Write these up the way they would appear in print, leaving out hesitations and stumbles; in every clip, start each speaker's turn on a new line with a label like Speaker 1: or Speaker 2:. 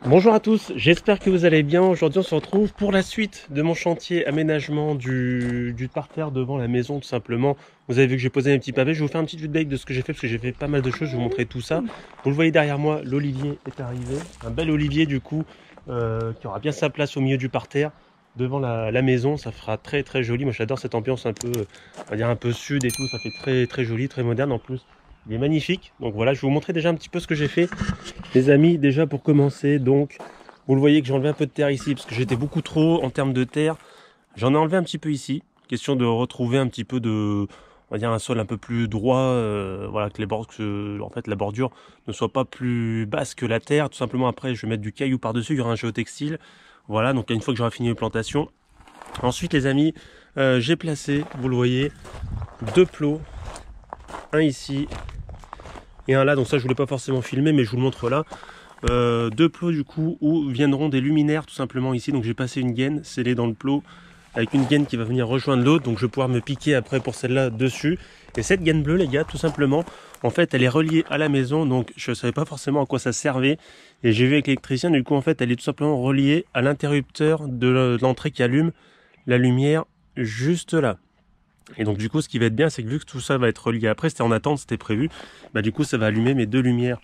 Speaker 1: Bonjour à tous, j'espère que vous allez bien. Aujourd'hui on se retrouve pour la suite de mon chantier aménagement du parterre devant la maison tout simplement. Vous avez vu que j'ai posé un petit pavé, je vais vous faire un petit update de ce que j'ai fait parce que j'ai fait pas mal de choses, je vais vous montrer tout ça. Vous le voyez derrière moi, l'olivier est arrivé, un bel olivier du coup qui aura bien sa place au milieu du parterre devant la maison, ça fera très très joli. Moi j'adore cette ambiance un peu, on va dire un peu sud et tout, ça fait très très joli, très moderne en plus. Il est magnifique, donc voilà, je vais vous montrer déjà un petit peu ce que j'ai fait. Les amis, déjà pour commencer, donc vous le voyez que j'ai enlevé un peu de terre ici parce que j'étais beaucoup trop en termes de terre. J'en ai enlevé un petit peu ici, question de retrouver un petit peu de, on va dire un sol un peu plus droit, voilà, que en fait la bordure ne soit pas plus basse que la terre. Tout simplement après, je vais mettre du caillou par-dessus, il y aura un géotextile. Voilà, donc une fois que j'aurai fini les plantations. Ensuite, les amis, j'ai placé, vous le voyez, deux plots, un ici et un là. Donc ça, je voulais pas forcément filmer, mais je vous le montre là. Deux plots du coup où viendront des luminaires tout simplement ici. Donc j'ai passé une gaine scellée dans le plot avec une gaine qui va venir rejoindre l'autre, donc je vais pouvoir me piquer après pour celle-là dessus. Et cette gaine bleue, les gars, tout simplement, en fait elle est reliée à la maison, donc je ne savais pas forcément à quoi ça servait, et j'ai vu avec l'électricien, du coup en fait elle est tout simplement reliée à l'interrupteur de l'entrée qui allume la lumière juste là. Et donc du coup ce qui va être bien, c'est que vu que tout ça va être relié après, c'était en attente, c'était prévu, bah du coup ça va allumer mes deux lumières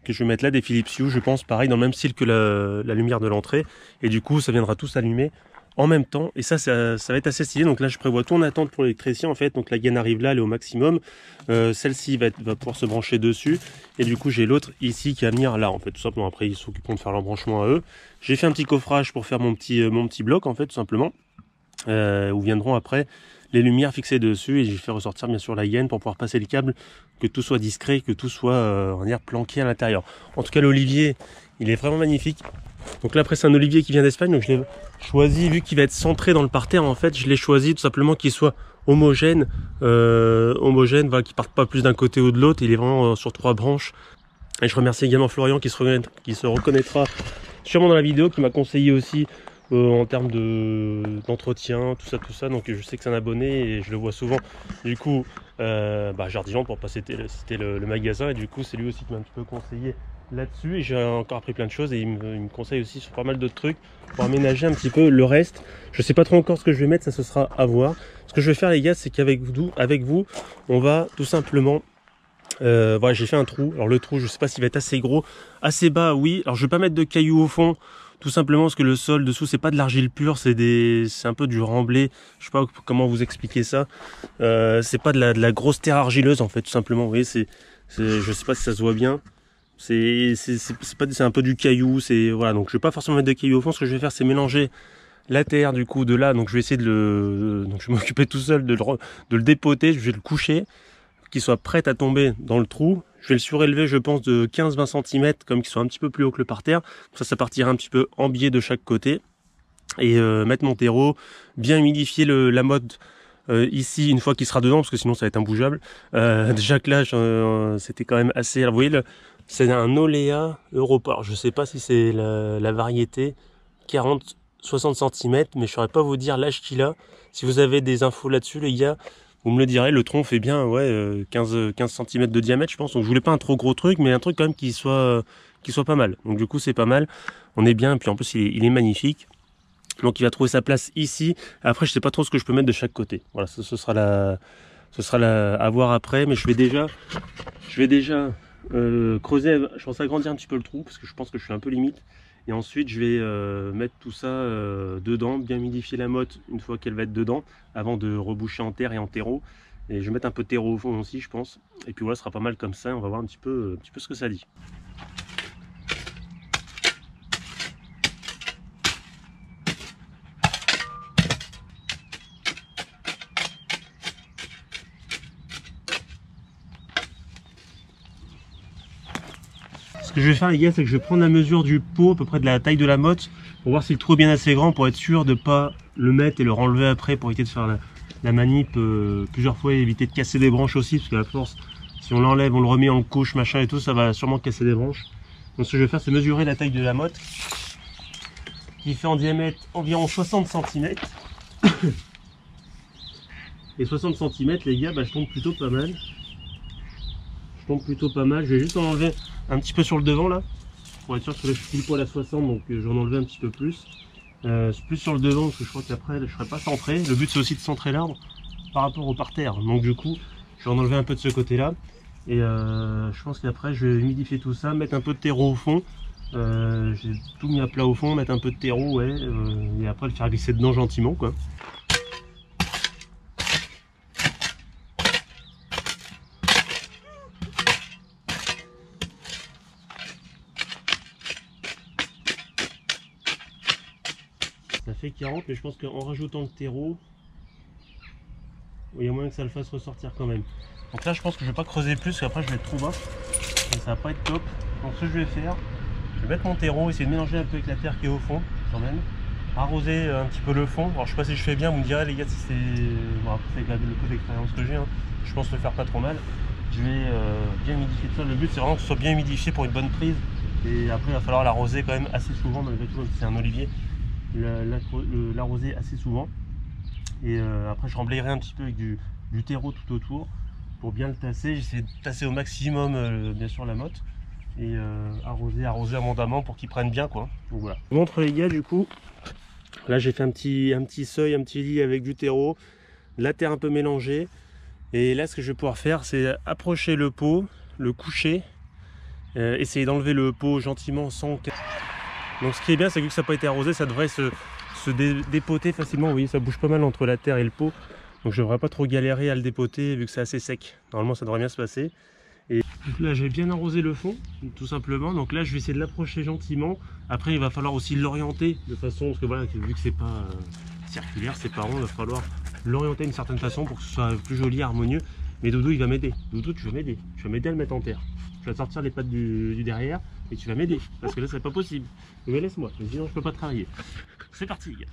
Speaker 1: que je vais mettre là, des Philips Hue, je pense pareil dans le même style que la lumière de l'entrée, et du coup ça viendra tous allumer en même temps, et ça va être assez stylé. Donc là je prévois tout en attente pour l'électricien en fait, donc la gaine arrive là, elle est au maximum, celle-ci va pouvoir se brancher dessus, et du coup j'ai l'autre ici qui va venir là en fait, tout simplement. Après ils s'occuperont de faire l'embranchement à eux. J'ai fait un petit coffrage pour faire mon petit bloc en fait, tout simplement, où viendront après les lumières fixées dessus, et j'ai fait ressortir bien sûr la gaine pour pouvoir passer le câble, que tout soit discret, que tout soit on va dire planqué à l'intérieur. En tout cas l'olivier il est vraiment magnifique. Donc là après c'est un olivier qui vient d'Espagne, donc je l'ai choisi vu qu'il va être centré dans le parterre en fait, je l'ai choisi tout simplement qu'il soit homogène, voilà, qu'il parte pas plus d'un côté ou de l'autre. Il est vraiment sur trois branches. Et je remercie également Florian qui se reconnaîtra sûrement dans la vidéo, qui m'a conseillé aussi en termes d'entretien, tout ça. Donc je sais que c'est un abonné et je le vois souvent. Du coup, Jardiland pour pas citer le magasin, et du coup c'est lui aussi qui m'a un petit peu conseillé là-dessus, et j'ai encore appris plein de choses, et il me conseille aussi sur pas mal d'autres trucs pour aménager un petit peu le reste. Je sais pas trop encore ce que je vais mettre, ça ce sera à voir. Ce que je vais faire les gars, c'est qu'avec vous, on va tout simplement voilà, j'ai fait un trou. Alors le trou, je sais pas s'il va être assez gros, assez bas, oui. Alors je vais pas mettre de cailloux au fond, tout simplement parce que le sol dessous c'est pas de l'argile pure, c'est un peu du remblai. Je sais pas comment vous expliquer ça. C'est pas de la grosse terre argileuse en fait, tout simplement. Vous voyez, je sais pas si ça se voit bien. C'est un peu du caillou. C'est voilà. Donc je vais pas forcément mettre de cailloux au fond. Ce que je vais faire, c'est mélanger la terre du coup de là. Donc je vais essayer donc je vais m'occuper tout seul de le dépoter. Je vais le coucher, qui soit prête à tomber dans le trou. Je vais le surélever, je pense, de 15-20 cm, comme qu'il soit un petit peu plus haut que le parterre. Ça partira un petit peu en biais de chaque côté. Et mettre mon terreau, bien humidifier la motte ici une fois qu'il sera dedans, parce que sinon ça va être imbougeable. Déjà que là, c'était quand même assez... Alors, vous voyez, c'est un Oléa Europa. Alors, je sais pas si c'est la variété 40-60 cm, mais je saurais pas vous dire l'âge qu'il a. Si vous avez des infos là-dessus, les gars, vous me le direz. Le tronc fait bien 15 cm de diamètre, je pense. Donc je voulais pas un trop gros truc, mais un truc quand même qui soit pas mal. Donc du coup c'est pas mal. On est bien, puis en plus il est magnifique. Donc il va trouver sa place ici. Après je sais pas trop ce que je peux mettre de chaque côté. Voilà, ce sera à voir après. Mais je vais déjà creuser. Je pense agrandir un petit peu le trou parce que je pense que je suis un peu limite. Et ensuite je vais mettre tout ça dedans, bien humidifier la motte une fois qu'elle va être dedans, avant de reboucher en terre et en terreau. Et je vais mettre un peu de terreau au fond aussi, je pense. Et puis voilà, ce sera pas mal comme ça. On va voir un petit peu ce que ça dit. Ce que je vais faire les gars, c'est que je vais prendre la mesure du pot, à peu près de la taille de la motte, pour voir si le trou est bien assez grand, pour être sûr de pas le mettre et le renlever après, pour éviter de faire la manip plusieurs fois, et éviter de casser des branches aussi, parce qu'à la force, si on l'enlève, on le remet, on le couche, machin et tout, ça va sûrement casser des branches. Donc ce que je vais faire, c'est mesurer la taille de la motte, qui fait en diamètre environ 60 cm. Et 60 cm les gars, je tombe plutôt pas mal. Je vais juste en enlever un petit peu sur le devant là. pour être sûr que là je suis pile poil à 60, donc j'en enlevais un petit peu plus. Plus sur le devant parce que je crois qu'après je serai pas centré. Le but c'est aussi de centrer l'arbre par rapport au parterre. Donc du coup je vais en enlever un peu de ce côté là. Et je pense qu'après je vais humidifier tout ça, mettre un peu de terreau au fond. J'ai tout mis à plat au fond, mettre un peu de terreau, ouais, et après le faire glisser dedans gentiment quoi. Ça fait 40, mais je pense qu'en rajoutant le terreau, il y a moyen que ça le fasse ressortir quand même. Donc là je pense que je vais pas creuser plus, parce qu'après je vais être trop bas, et ça va pas être top. Donc ce que je vais faire, je vais mettre mon terreau, essayer de mélanger un peu avec la terre qui est au fond quand même. Arroser un petit peu le fond. Alors je sais pas si je fais bien, vous me direz les gars si c'est... Bon après avec le peu d'expérience que j'ai, hein, je pense le faire pas trop mal. Je vais bien humidifier tout ça. Le but c'est vraiment que ce soit bien humidifié pour une bonne prise. Et après il va falloir l'arroser quand même assez souvent, malgré tout, c'est un olivier. L'arroser assez souvent. Et après je remblayerai un petit peu avec du terreau tout autour pour bien le tasser. J'essaie de tasser au maximum bien sûr la motte. Et arroser abondamment pour qu'ils prennent bien quoi. Donc voilà. Je vous montre les gars du coup. Là j'ai fait un petit seuil, un petit lit avec du terreau, la terre un peu mélangée. Et là ce que je vais pouvoir faire c'est approcher le pot, le coucher, essayer d'enlever le pot gentiment sans... Donc ce qui est bien c'est que vu que ça n'a pas été arrosé, ça devrait se dépoter facilement. Vous voyez ça bouge pas mal entre la terre et le pot. Donc je ne devrais pas trop galérer à le dépoter vu que c'est assez sec. Normalement ça devrait bien se passer. Et là j'ai bien arrosé le fond tout simplement, donc là je vais essayer de l'approcher gentiment. Après il va falloir aussi l'orienter de façon, parce que voilà, vu que c'est pas circulaire, c'est pas rond, il va falloir l'orienter d'une certaine façon pour que ce soit plus joli, harmonieux. Mais Doudou il va m'aider. Doudou tu vas m'aider, à le mettre en terre. Tu vas sortir les pattes du derrière et tu vas m'aider, parce que là c'est pas possible. Mais laisse-moi, sinon je peux pas travailler. C'est parti les gars.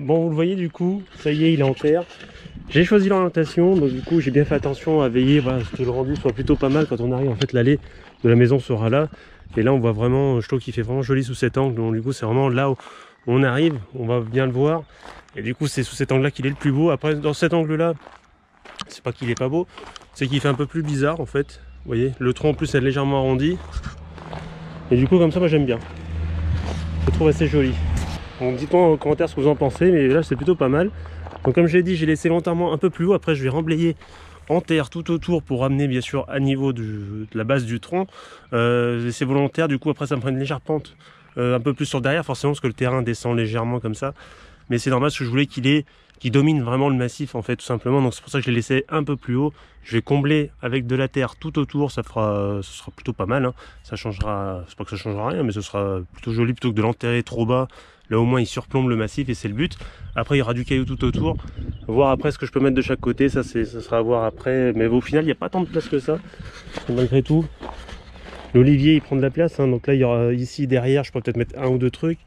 Speaker 1: Bon, vous le voyez du coup, ça y est, il est en terre. J'ai choisi l'orientation, donc du coup j'ai bien fait attention à veiller, voilà, que le rendu soit plutôt pas mal quand on arrive. En fait l'allée de la maison sera là, et là on voit vraiment, je trouve qu'il fait vraiment joli sous cet angle. Donc du coup c'est vraiment là où on arrive, on va bien le voir, et du coup c'est sous cet angle là qu'il est le plus beau. Après dans cet angle là, c'est pas qu'il est pas beau, c'est qu'il fait un peu plus bizarre en fait. Vous voyez, le tronc en plus est légèrement arrondi, et du coup comme ça moi j'aime bien, je trouve assez joli. Donc dites-moi en commentaire ce que vous en pensez, mais là c'est plutôt pas mal. Donc comme j'ai dit, j'ai laissé volontairement un peu plus haut. Après je vais remblayer en terre tout autour pour ramener bien sûr à niveau de la base du tronc. C'est volontaire, du coup après ça me prend une légère pente un peu plus sur le derrière, forcément parce que le terrain descend légèrement comme ça. Mais c'est normal parce que je voulais qu'il domine vraiment le massif en fait tout simplement. Donc c'est pour ça que je l'ai laissé un peu plus haut. Je vais combler avec de la terre tout autour, ce sera plutôt pas mal, hein. Ça changera, c'est pas que ça changera rien, mais ce sera plutôt joli plutôt que de l'enterrer trop bas. Là au moins il surplombe le massif et c'est le but. Après il y aura du caillou tout autour. Voir après ce que je peux mettre de chaque côté, ça sera à voir après. Mais au final il n'y a pas tant de place que ça. Et malgré tout, l'olivier il prend de la place, hein. Donc là il y aura ici derrière, je peux peut-être mettre un ou deux trucs.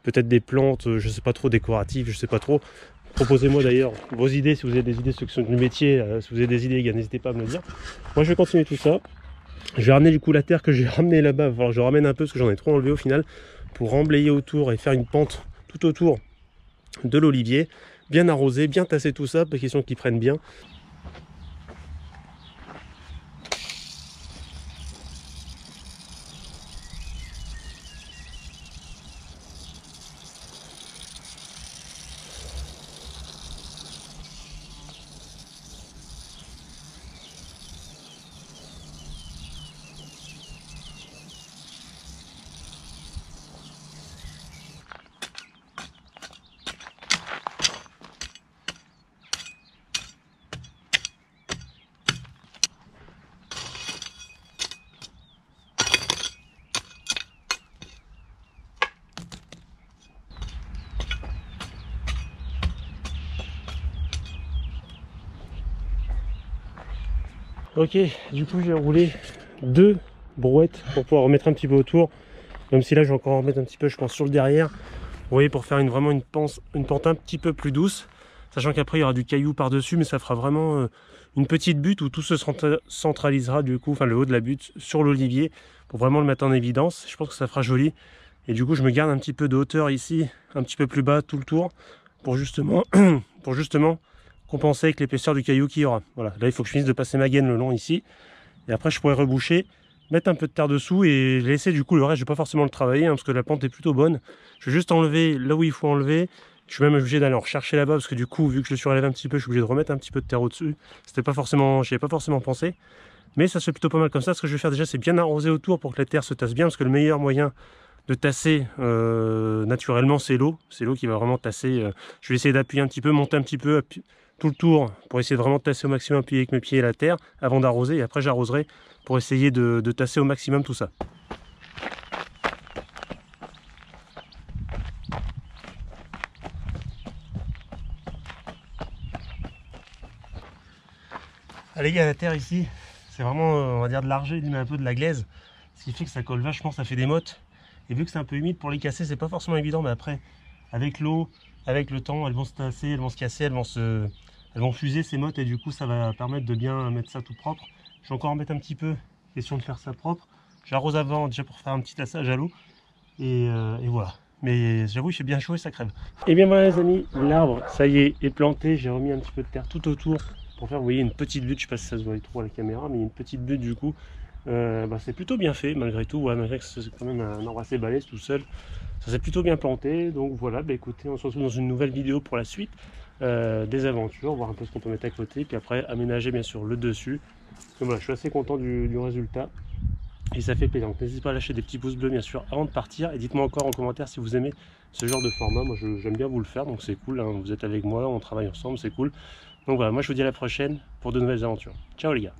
Speaker 1: Peut-être des plantes, je sais pas trop, décoratives, je sais pas trop. Proposez-moi d'ailleurs vos idées, si vous avez des idées, ceux qui sont du métier, si vous avez des idées, les gars, n'hésitez pas à me le dire. Moi je vais continuer tout ça. Je vais ramener du coup la terre que j'ai ramenée là-bas, il je ramène un peu parce que j'en ai trop enlevé au final, pour remblayer autour et faire une pente tout autour de l'olivier, bien arroser, bien tasser tout ça, pas question qu'ils prennent bien. Ok, du coup j'ai roulé 2 brouettes pour pouvoir remettre un petit peu autour. Même si là je vais encore en remettre un petit peu je pense sur le derrière. Vous voyez, pour faire vraiment une pente un petit peu plus douce. Sachant qu'après il y aura du caillou par dessus, mais ça fera vraiment une petite butte où tout se centralisera du coup, enfin le haut de la butte sur l'olivier. Pour vraiment le mettre en évidence. Je pense que ça fera joli. Et du coup je me garde un petit peu de hauteur ici, un petit peu plus bas tout le tour. Pour justement, pour justement compenser avec l'épaisseur du caillou qu'il y aura. Voilà, là il faut que je finisse de passer ma gaine le long ici. Et après je pourrais reboucher, mettre un peu de terre dessous et laisser du coup le reste. Je vais pas forcément le travailler parce que la pente est plutôt bonne. Je vais juste enlever là où il faut enlever. Je suis même obligé d'aller en rechercher là-bas parce que du coup vu que je le surélève un petit peu, je suis obligé de remettre un petit peu de terre au-dessus. C'était pas forcément, j'y avais pas forcément pensé. Mais ça se fait plutôt pas mal comme ça. Ce que je vais faire déjà, c'est bien arroser autour pour que la terre se tasse bien, parce que le meilleur moyen de tasser naturellement, c'est l'eau. C'est l'eau qui va vraiment tasser. Je vais essayer d'appuyer un petit peu, monter un petit peu tout le tour pour essayer de vraiment tasser au maximum, appuyer avec mes pieds et la terre avant d'arroser. Et après, j'arroserai pour essayer de tasser au maximum tout ça. Allez, il y a la terre ici. C'est vraiment, on va dire, de l'argile, mais un peu de la glaise. Ce qui fait que ça colle vachement, ça fait des mottes. Et vu que c'est un peu humide pour les casser, c'est pas forcément évident, mais après, avec l'eau, avec le temps, elles vont se tasser, elles vont se casser, elles vont fuser ces mottes et du coup ça va permettre de bien mettre ça tout propre. Je vais encore en mettre un petit peu, question de faire ça propre. J'arrose avant déjà pour faire un petit tassage à l'eau. Et voilà. Mais j'avoue, il fait bien chaud et ça crève. Et bien voilà les amis, l'arbre, ça y est planté. J'ai remis un petit peu de terre tout autour pour faire, vous voyez, une petite butte. Je sais pas si ça se voit trop à la caméra, mais il y a une petite butte du coup. C'est plutôt bien fait malgré tout, ouais, malgré que c'est quand même un arbre assez balèze tout seul. Ça s'est plutôt bien planté, donc voilà, écoutez, on se retrouve dans une nouvelle vidéo pour la suite des aventures, voir un peu ce qu'on peut mettre à côté, puis après aménager bien sûr le dessus. Donc voilà, je suis assez content du résultat et ça fait plaisir. Donc n'hésitez pas à lâcher des petits pouces bleus bien sûr avant de partir, et dites-moi encore en commentaire si vous aimez ce genre de format. Moi j'aime bien vous le faire, donc c'est cool, hein. Vous êtes avec moi, on travaille ensemble, c'est cool. Donc voilà, moi je vous dis à la prochaine pour de nouvelles aventures. Ciao les gars.